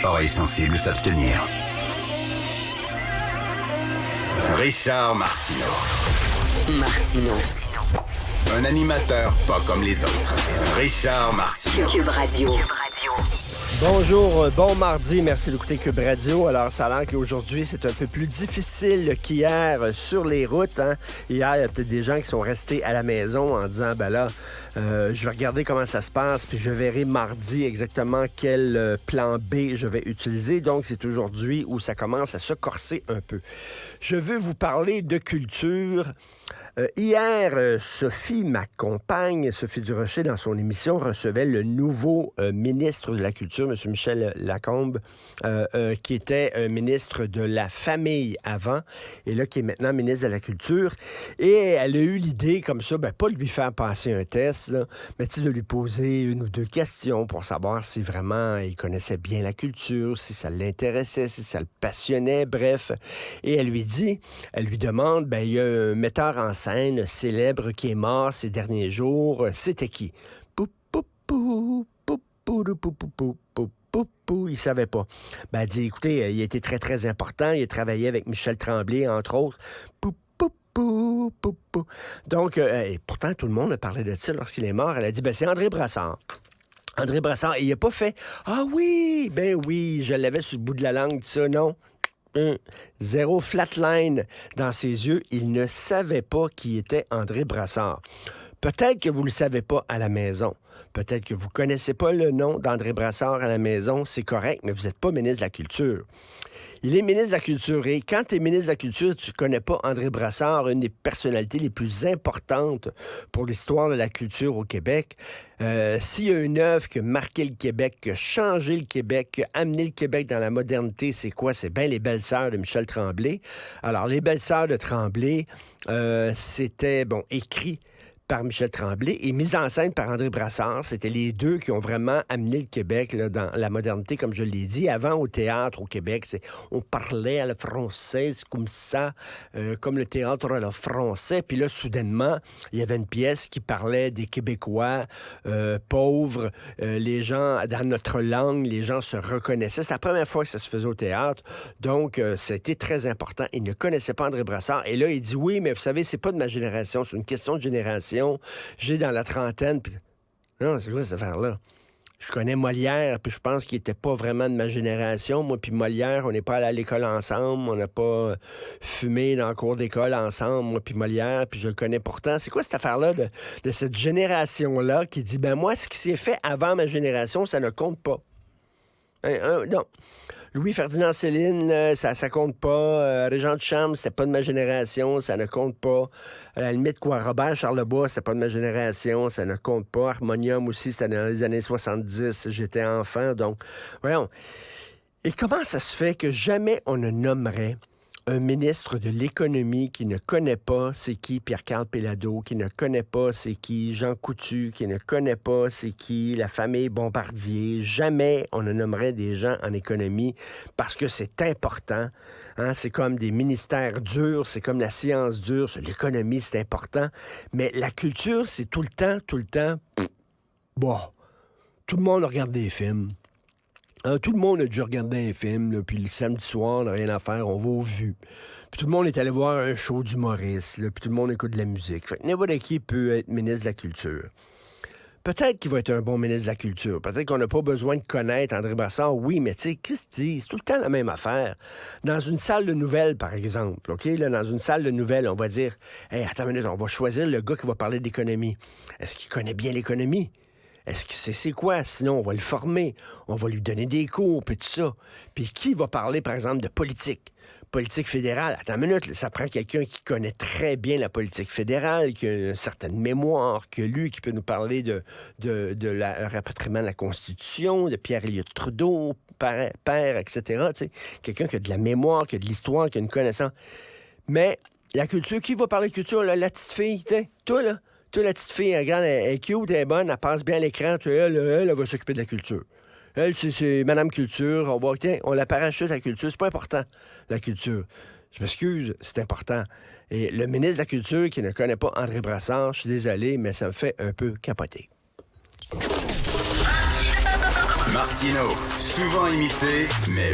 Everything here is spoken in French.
Oreilles sensibles s'abstenir. Richard Martineau. Un animateur pas comme les autres. Richard Martineau. Cube Radio. Bonjour, bon mardi, merci d'écouter Cube Radio. Alors, ça a l'air qu'aujourd'hui, c'est un peu plus difficile qu'hier sur les routes. Hein. Hier, il y a peut-être des gens qui sont restés à la maison en disant, ben là, je vais regarder comment ça se passe, puis je verrai mardi exactement quel plan B je vais utiliser. Donc, c'est aujourd'hui où ça commence à se corser un peu. Je veux vous parler de culture. Hier, Sophie, ma compagne, Sophie Durocher, dans son émission, recevait le nouveau ministre de la Culture, M. Michel Lacombe, qui était ministre de la Famille avant, et là, qui est maintenant ministre de la Culture. Et elle a eu l'idée, comme ça, pas de lui faire passer un test, là, mais de lui poser une ou deux questions pour savoir si vraiment il connaissait bien la culture, si ça l'intéressait, si ça le passionnait, bref. Et elle lui demande, il y a un metteur en scène célèbre qui est mort ces derniers jours. C'était qui? Il savait pas. Elle dit, écoutez, il a été très, très important. Il a travaillé avec Michel Tremblay, entre autres. Donc, et pourtant, tout le monde a parlé de ça lorsqu'il est mort. Elle a dit, c'est André Brassard. André Brassard, il n'a pas fait « Ah oui, oui, je l'avais sur le bout de la langue, ça, non. » Zéro flatline dans ses yeux. Il ne savait pas qui était André Brassard. Peut-être que vous ne le savez pas à la maison. Peut-être que vous ne connaissez pas le nom d'André Brassard à la maison. C'est correct, mais vous n'êtes pas ministre de la Culture. Il est ministre de la Culture. Et quand tu es ministre de la Culture, tu ne connais pas André Brassard, une des personnalités les plus importantes pour l'histoire de la culture au Québec. S'il y a une œuvre qui a marqué le Québec, qui a changé le Québec, qui a amené le Québec dans la modernité, c'est quoi? C'est bien les Belles-Sœurs de Michel Tremblay. Alors, les Belles-Sœurs de Tremblay, c'était, écrit par Michel Tremblay et mise en scène par André Brassard. C'était les deux qui ont vraiment amené le Québec là, dans la modernité, comme je l'ai dit. Avant, au théâtre, au Québec, on parlait à la française comme ça, comme le théâtre à la français. Puis là, soudainement, il y avait une pièce qui parlait des Québécois pauvres. Les gens, dans notre langue, les gens se reconnaissaient. C'est la première fois que ça se faisait au théâtre. Donc, c'était très important. Il ne connaissait pas André Brassard. Et là, il dit, oui, mais vous savez, c'est pas de ma génération, c'est une question de génération. J'ai dans la trentaine. Puis... Non, c'est quoi cette affaire-là? Je connais Molière, puis je pense qu'il était pas vraiment de ma génération. Moi puis Molière, on n'est pas allé à l'école ensemble, on n'a pas fumé dans le cours d'école ensemble, moi puis Molière, puis je le connais pourtant. C'est quoi cette affaire-là de cette génération-là qui dit, moi, ce qui s'est fait avant ma génération, ça ne compte pas. Non. Louis-Ferdinand Céline, ça compte pas. Régent Duchamp, c'était pas de ma génération, ça ne compte pas. À la limite, Robert Charlebois, c'était pas de ma génération, ça ne compte pas. Harmonium aussi, c'était dans les années 70, j'étais enfant, donc, voyons. Et comment ça se fait que jamais on ne nommerait un ministre de l'économie qui ne connaît pas c'est qui Pierre-Carl Péladeau, qui ne connaît pas c'est qui Jean Coutu, qui ne connaît pas c'est qui la famille Bombardier. Jamais on ne nommerait des gens en économie parce que c'est important. Hein? C'est comme des ministères durs, c'est comme la science dure. L'économie, c'est important. Mais la culture, c'est tout le temps, tout le monde regarde des films. Tout le monde a déjà regardé un film, là, puis le samedi soir, on n'a rien à faire, on va au Vues. Puis tout le monde est allé voir un show d'humoriste, puis tout le monde écoute de la musique. Fait que n'importe qui peut être ministre de la Culture. Peut-être qu'il va être un bon ministre de la Culture. Peut-être qu'on n'a pas besoin de connaître André Brassard. Oui, mais tu sais, Christy, c'est tout le temps la même affaire. Dans une salle de nouvelles, par exemple, OK? Là, dans une salle de nouvelles, on va dire, hey, attends une minute, on va choisir le gars qui va parler d'économie. Est-ce qu'il connaît bien l'économie? Est-ce qu'il sait c'est quoi? Sinon, on va le former. On va lui donner des cours, puis tout ça. Puis qui va parler, par exemple, de politique? Politique fédérale. Attends une minute, là, ça prend quelqu'un qui connaît très bien la politique fédérale, qui a une certaine mémoire, qui a lu, qui peut nous parler de la rapatriement de la Constitution, de Pierre-Éliott Trudeau, père, etc. T'sais. Quelqu'un qui a de la mémoire, qui a de l'histoire, qui a une connaissance. Mais la culture, qui va parler de culture? Là, la petite fille, toi, là? Toi, la petite fille, elle est cute, elle est bonne, elle passe bien à l'écran. Elle va s'occuper de la culture. Elle, c'est Madame Culture. On la parachute à la culture. C'est pas important, la culture. Je m'excuse, c'est important. Et le ministre de la Culture qui ne connaît pas André Brassard, je suis désolé, mais ça me fait un peu capoter. Martineau, souvent imité, mais